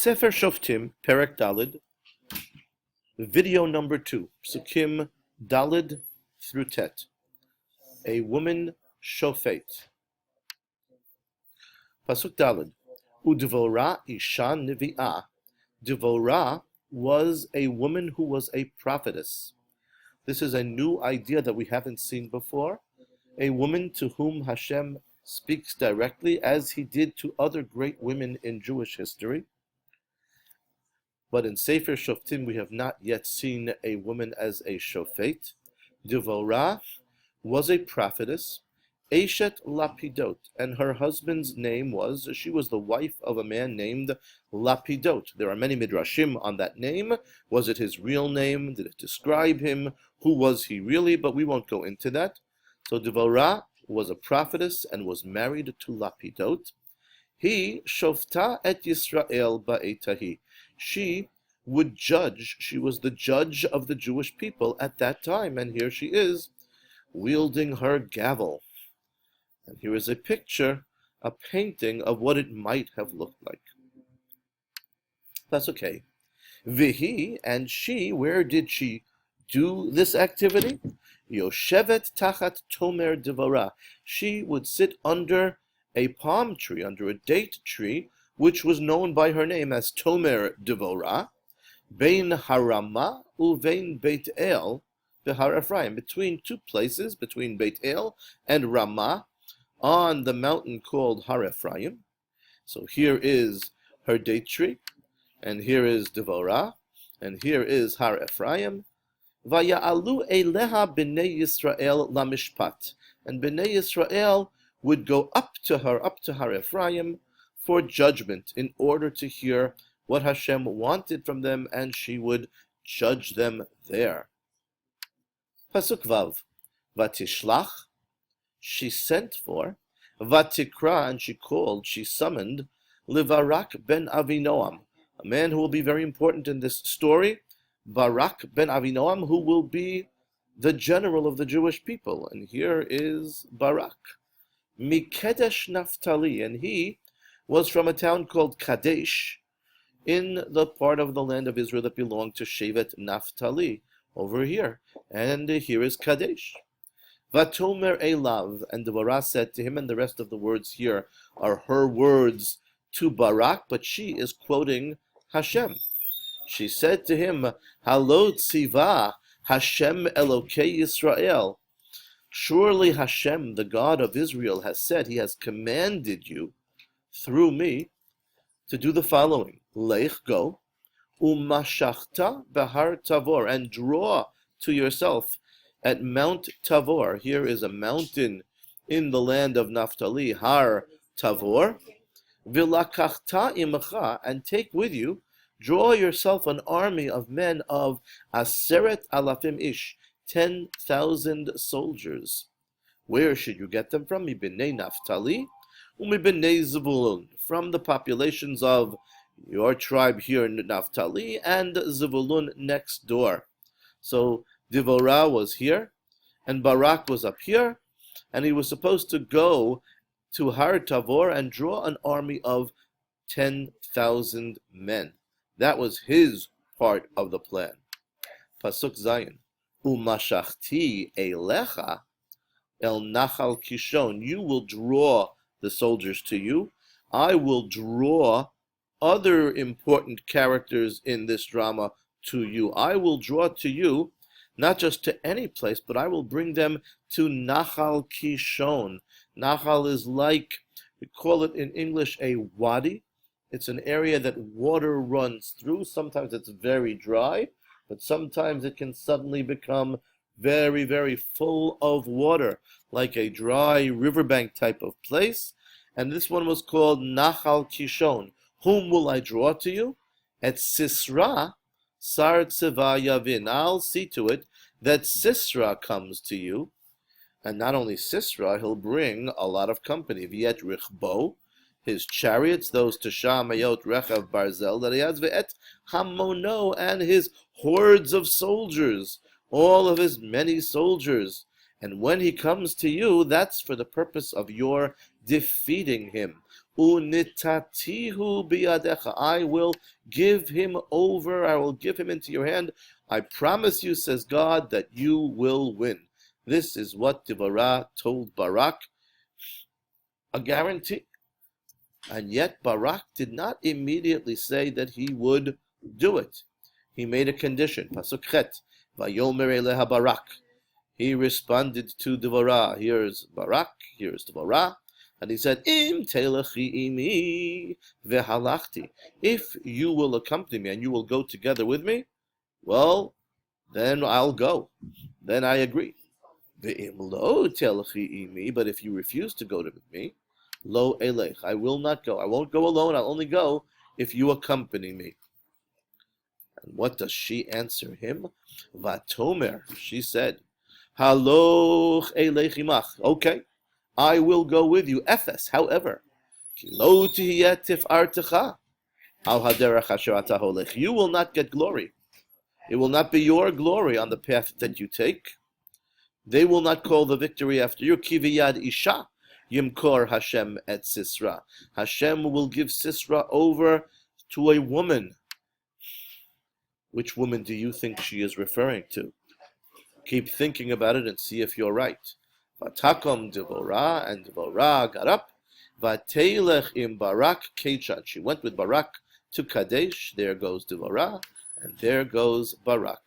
Sefer Shoftim, Perek Dalid, video number 2, Psukim Dalid through Tet. A woman Shofet. Pasuk Dalid. Udvora Isha Nevi'ah. Dvorah was a woman who was a prophetess. This is a new idea that we haven't seen before. A woman to whom Hashem speaks directly, as he did to other great women in Jewish history. But in Sefer Shoftim, we have not yet seen a woman as a shofet. Dvorah was a prophetess, Eshet Lapidot, and her husband's name was, she was the wife of a man named Lapidot. There are many midrashim on that name. Was it his real name? Did it describe him? Who was he really? But we won't go into that. So Dvorah was a prophetess and was married to Lapidot. He shofta et Yisrael ba'etahi. She would judge. She was the judge of the Jewish people at that time, and here she is, wielding her gavel. And here is a picture, a painting of what it might have looked like. That's okay. Vihi, and she, where did she do this activity? Yoshevet tachat tomer Dvorah. She would sit under a palm tree, under a date tree, which was known by her name as Tomer Dvorah, Bein Harama uvein Beit El behar Ephraim, between two places, between Beit El and Ramah, on the mountain called Har Ephraim. So here is her date tree, and here is Dvorah, and here is Har Ephraim. Vaya'alu eleha b'nei Yisrael lamishpat, and b'nei Yisrael would go up to her, up to Har Ephraim, for judgment, in order to hear what Hashem wanted from them, and she would judge them there. Pasuk Vav. Vatishlach, she sent for, Vatikra, and she called, she summoned, Livarak ben Avinoam, a man who will be very important in this story, Barak ben Avinoam, who will be the general of the Jewish people. And here is Barak. Mikedesh Naphtali, and he was from a town called Kadesh, in the part of the land of Israel that belonged to Shevet Naphtali, over here. And here is Kadesh. Vatomer Elav, and Dvorah said to him, and the rest of the words here are her words to Barak, but she is quoting Hashem. She said to him, Halo tziva Hashem Elokei Yisrael. Surely Hashem, the God of Israel, has said, he has commanded you through me to do the following. Lech, go, umashachta behar Tavor, and draw to yourself at Mount Tavor. Here is a mountain in the land of Naphtali, Har Tavor. Vilakachta imcha, and take with you, draw yourself an army of men of Aseret alafim ish, 10,000 soldiers. Where should you get them from? Mibnei Naphtali, umibnei Zevulun, from the populations of your tribe here in Naphtali and Zevulun next door. So Dvorah was here, and Barak was up here, and he was supposed to go to Har Tavor and draw an army of 10,000 men. That was his part of the plan. Pasuk Zayin. Umashachti elecha el nachal Kishon. You will draw the soldiers to you. I will draw other important characters in this drama to you. I will draw to you, not just to any place, but I will bring them to Nachal Kishon. Nachal is like, we call it in English a wadi. It's an area that water runs through. Sometimes it's very dry, but sometimes it can suddenly become very, very full of water, like a dry riverbank type of place. And this one was called Nachal Kishon. Whom will I draw to you? At Sisra, Sar Tzeva Yavin. I'll see to it that Sisra comes to you. And not only Sisra, he'll bring a lot of company. Viet Richbo, his chariots, those Tesha Mayot Rechav Barzel that he has, Ve'et Hamono, and his hordes of soldiers, all of his many soldiers. And when he comes to you, that's for the purpose of your defeating him. Unitatihu biyadecha. I will give him over. I will give him into your hand. I promise you, says God, that you will win. This is what Devorah told Barak. A guarantee. And yet Barak did not immediately say that he would do it. He made a condition. Pasuk Chet. Vayomer eleha Barak. He responded to Devorah. Here's Barak, here's Devorah. And he said, Im telechi imi vehalachti. If you will accompany me and you will go together with me, well, then I'll go. Then I agree. Ve'im lo telechi imi. But if you refuse to go with me, lo elech. I will not go. I won't go alone. I'll only go if you accompany me. And what does she answer him? Vatomer. She said, Haloch elechimach. Okay, I will go with you. Ephes, however, Lo tihiyeh tif'artecha al haderech asher ata holech. You will not get glory. It will not be your glory on the path that you take. They will not call the victory after you. Ki v'yad isha yimkor Hashem et Sisra. Hashem will give Sisra over to a woman. Which woman do you think she is referring to? Keep thinking about it and see if you're right. Vatakom Devorah, and Devorah got up. Vatelech im Barak Kechan. She went with Barak to Kadesh. There goes Devorah, and there goes Barak.